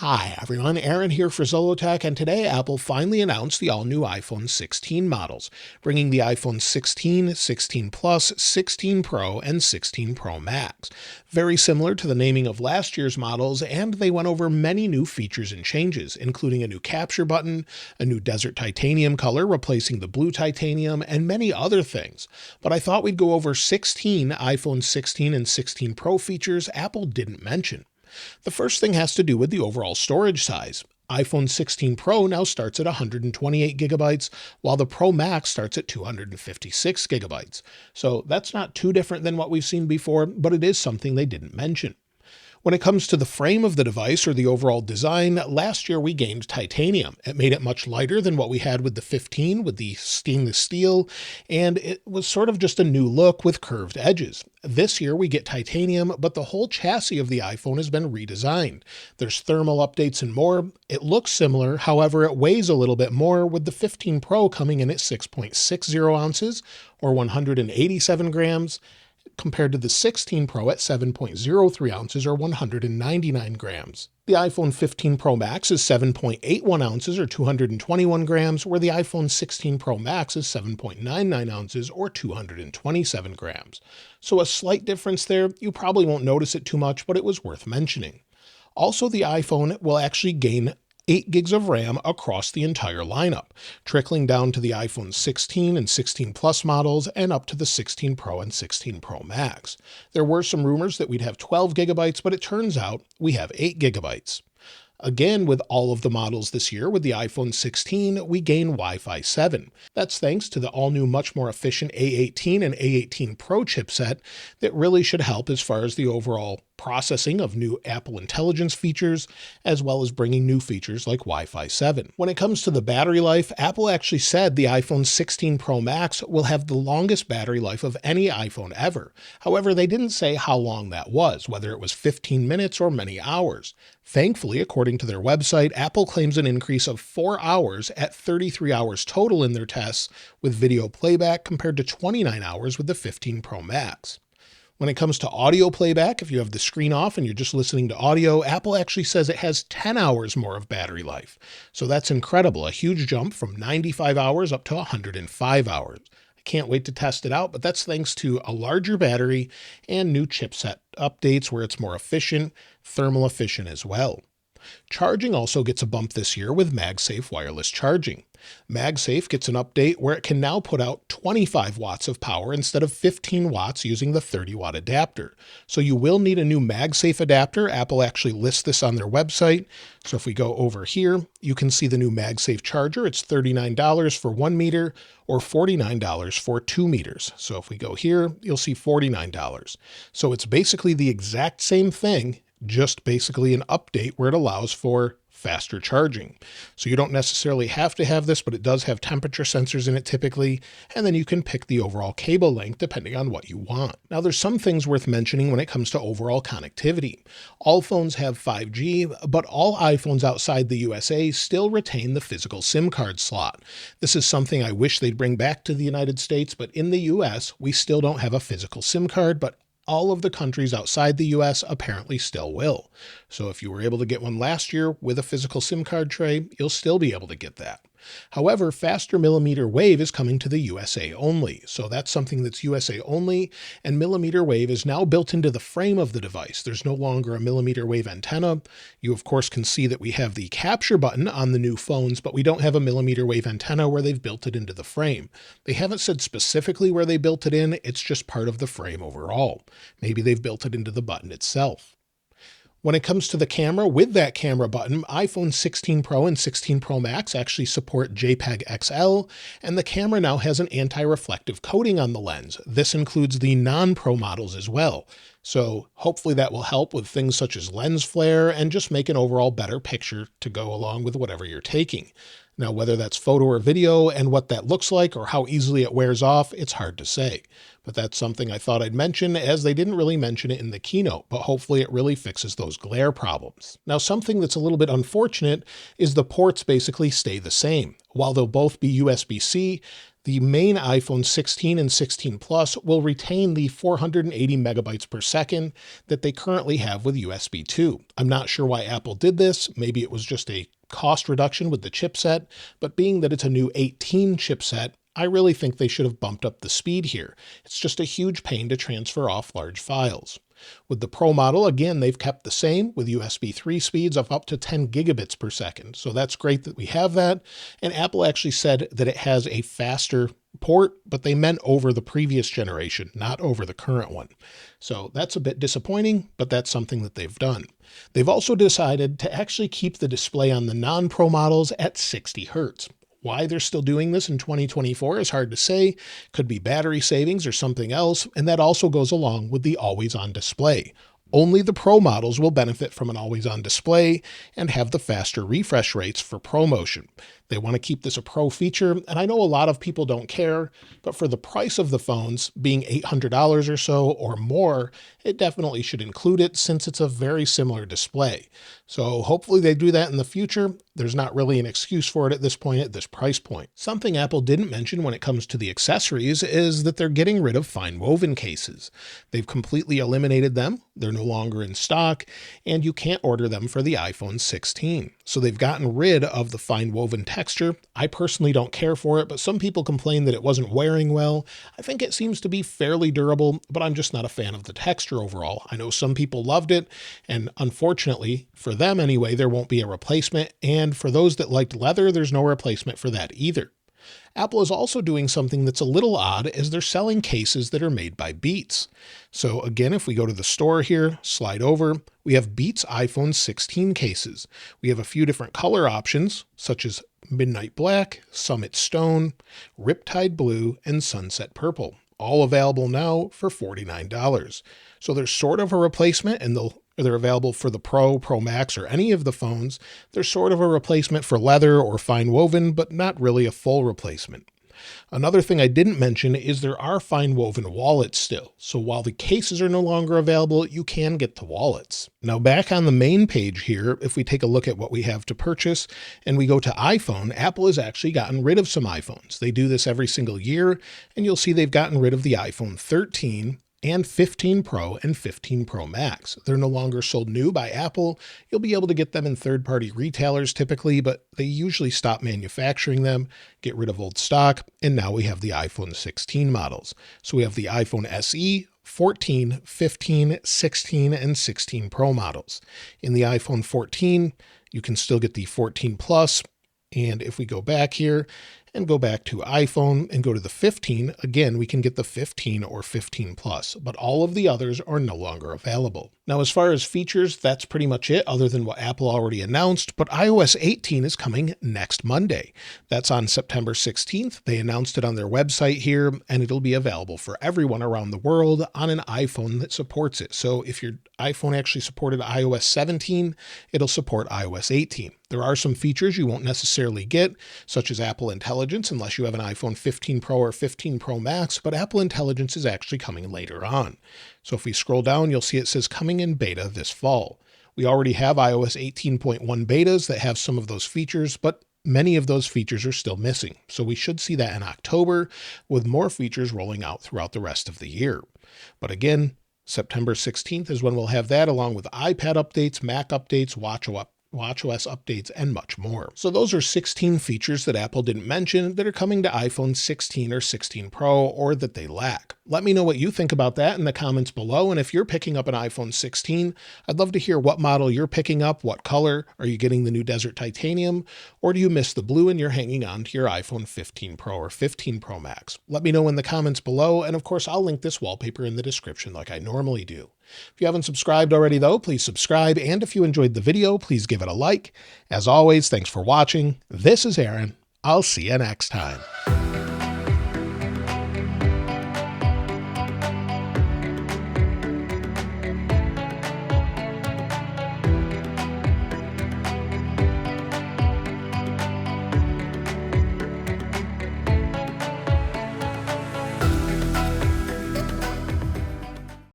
Hi everyone, Aaron here for Zollotech, and today Apple finally announced the all-new iPhone 16 models, bringing the iPhone 16, 16 Plus, 16 Pro, and 16 Pro Max. Very similar to the naming of last year's models, and they went over many new features and changes, including a new capture button, a new desert titanium color replacing the blue titanium, and many other things. But I thought we'd go over 16 iPhone 16 and 16 Pro features Apple didn't mention. The first thing has to do with the overall storage size. iPhone 16 Pro now starts at 128 gigabytes, while the Pro Max starts at 256 gigabytes. So that's not too different than what we've seen before, but it is something they didn't mention. When it comes to the frame of the device or the overall design, last year we gained titanium. It made it much lighter than what we had with the 15 with the stainless steel, and it was sort of just a new look with curved edges. This year we get titanium, but the whole chassis of the iPhone has been redesigned. There's thermal updates and more. It looks similar, however it weighs a little bit more, with the 15 Pro coming in at 6.60 ounces or 187 grams, compared to the 16 Pro at 7.03 ounces or 199 grams. The iPhone 15 Pro Max is 7.81 ounces or 221 grams, where the iPhone 16 Pro Max is 7.99 ounces or 227 grams. So a slight difference there. You probably won't notice it too much, but it was worth mentioning. Also, the iPhone will actually gain 8 gigs of RAM across the entire lineup, trickling down to the iPhone 16 and 16 Plus models and up to the 16 Pro and 16 Pro Max. There were some rumors that we'd have 12 gigabytes, but it turns out we have 8 gigabytes. Again, with all of the models this year, with the iPhone 16, we gain Wi-Fi 7. That's thanks to the all-new, much more efficient A18 and A18 Pro chipset that really should help as far as the overall processing of new Apple Intelligence features, as well as bringing new features like Wi-Fi 7. When it comes to the battery life, Apple actually said the iPhone 16 Pro Max will have the longest battery life of any iPhone ever. However, they didn't say how long that was, whether it was 15 minutes or many hours. Thankfully, according to their website, Apple claims an increase of 4 hours at 33 hours total in their tests with video playback compared to 29 hours with the 15 Pro Max. When it comes to audio playback, if you have the screen off and you're just listening to audio, Apple actually says it has 10 hours more of battery life. So that's incredible, a huge jump from 95 hours up to 105 hours. I can't wait to test it out, but that's thanks to a larger battery and new chipset updates where it's more efficient, thermal efficient as well. Charging also gets a bump this year with MagSafe wireless charging. MagSafe gets an update where it can now put out 25 watts of power instead of 15 watts using the 30-watt adapter. So you will need a new MagSafe adapter. Apple actually lists this on their website. So if we go over here, you can see the new MagSafe charger. It's $39 for 1 meter or $49 for 2 meters. So if we go here, you'll see $49. So it's basically the exact same thing, just basically an update where it allows for faster charging. So you don't necessarily have to have this, but it does have temperature sensors in it typically, and then you can pick the overall cable length depending on what you want. Now there's some things worth mentioning when it comes to overall connectivity. All phones have 5G, but all iPhones outside the USA still retain the physical SIM card slot. This is something I wish they'd bring back to the United States, but in the US, we still don't have a physical SIM card, but all of the countries outside the US apparently still will. So if you were able to get one last year with a physical SIM card tray, you'll still be able to get that. However, faster millimeter wave is coming to the USA only. So that's something that's USA only, and millimeter wave is now built into the frame of the device. There's no longer a millimeter wave antenna. You of course can see that we have the capture button on the new phones, but we don't have a millimeter wave antenna where they've built it into the frame. They haven't said specifically where they built it in, it's just part of the frame overall. Maybe they've built it into the button itself. When it comes to the camera, with that camera button, iPhone 16 Pro and 16 Pro Max actually support JPEG XL, and the camera now has an anti-reflective coating on the lens. This includes the non-Pro models as well. So hopefully that will help with things such as lens flare and just make an overall better picture to go along with whatever you're taking. Now, whether that's photo or video and what that looks like or how easily it wears off, it's hard to say. But that's something I thought I'd mention, as they didn't really mention it in the keynote, but hopefully it really fixes those glare problems. Now, something that's a little bit unfortunate is the ports basically stay the same. While they'll both be USB-C, The main iPhone 16 and 16 Plus will retain the 480 megabytes per second that they currently have with USB 2. I'm not sure why Apple did this. Maybe it was just a cost reduction with the chipset, but being that it's a new 18 chipset, I really think they should have bumped up the speed here. It's just a huge pain to transfer off large files. With the Pro model, again, they've kept the same with USB 3 speeds of up to 10 gigabits per second. So that's great that we have that. And Apple actually said that it has a faster port, but they meant over the previous generation, not over the current one. So that's a bit disappointing, but that's something that they've done. They've also decided to actually keep the display on the non-Pro models at 60 Hertz. Why they're still doing this in 2024 is hard to say. Could be battery savings or something else, and that also goes along with the always-on display. Only the Pro models will benefit from an always-on display and have the faster refresh rates for ProMotion. They want to keep this a Pro feature, and I know a lot of people don't care, but for the price of the phones being $800 or so or more, it definitely should include it since it's a very similar display. So hopefully they do that in the future. There's not really an excuse for it at this point, at this price point. Something Apple didn't mention when it comes to the accessories is that they're getting rid of fine woven cases. They've completely eliminated them. They're no longer in stock, and you can't order them for the iPhone 16. So they've gotten rid of the fine woven texture. I personally don't care for it, but some people complain that it wasn't wearing well. I think it seems to be fairly durable, but I'm just not a fan of the texture overall. I know some people loved it, and unfortunately, for them anyway, there won't be a replacement, and for those that liked leather, there's no replacement for that either. Apple is also doing something that's a little odd as they're selling cases that are made by Beats. So again, if we go to the store here, slide over, we have Beats iPhone 16 cases. We have a few different color options, such as Midnight Black, Summit Stone, Riptide Blue, and Sunset Purple, all available now for $49. So there's sort of a replacement, and they're available for the Pro, Pro Max, or any of the phones. They're sort of a replacement for leather or fine woven, but not really a full replacement. Another thing I didn't mention is there are fine woven wallets still. So while the cases are no longer available, you can get the wallets. Now back on the main page here, if we take a look at what we have to purchase and we go to iPhone, Apple has actually gotten rid of some iPhones. They do this every single year, and you'll see they've gotten rid of the iPhone 13, and 15 Pro and 15 Pro Max. They're no longer sold new by Apple. You'll be able to get them in third-party retailers typically, but they usually stop manufacturing them, get rid of old stock, and now we have the iPhone 16 models. So we have the iPhone SE, 14, 15, 16, and 16 Pro models. In the iPhone 14, you can still get the 14 Plus, and if we go back here and go back to iPhone and go to the 15, again, we can get the 15 or 15 Plus, but all of the others are no longer available. Now, as far as features, that's pretty much it other than what Apple already announced, but iOS 18 is coming next Monday. That's on September 16th. They announced it on their website here, and it'll be available for everyone around the world on an iPhone that supports it. So if your iPhone actually supported iOS 17, it'll support iOS 18. There are some features you won't necessarily get, such as Apple Intelligence, unless you have an iPhone 15 Pro or 15 Pro Max, but Apple Intelligence is actually coming later on. So if we scroll down, you'll see it says coming in beta this fall. We already have iOS 18.1 betas that have some of those features, but many of those features are still missing. So we should see that in October, with more features rolling out throughout the rest of the year. But again, September 16th is when we'll have that, along with iPad updates, Mac updates, watchOS updates, and much more. So those are 16 features that Apple didn't mention that are coming to iPhone 16 or 16 Pro, or that they lack. Let me know what you think about that in the comments below, and if you're picking up an iPhone 16, I'd love to hear what model you're picking up, what color, are you getting the new Desert Titanium, or do you miss the blue and you're hanging on to your iPhone 15 Pro or 15 Pro Max? Let me know in the comments below, and of course I'll link this wallpaper in the description like I normally do. If you haven't subscribed already though, please subscribe, and if you enjoyed the video, please give it a like. As always, thanks for watching. This is Aaron. I'll see you next time.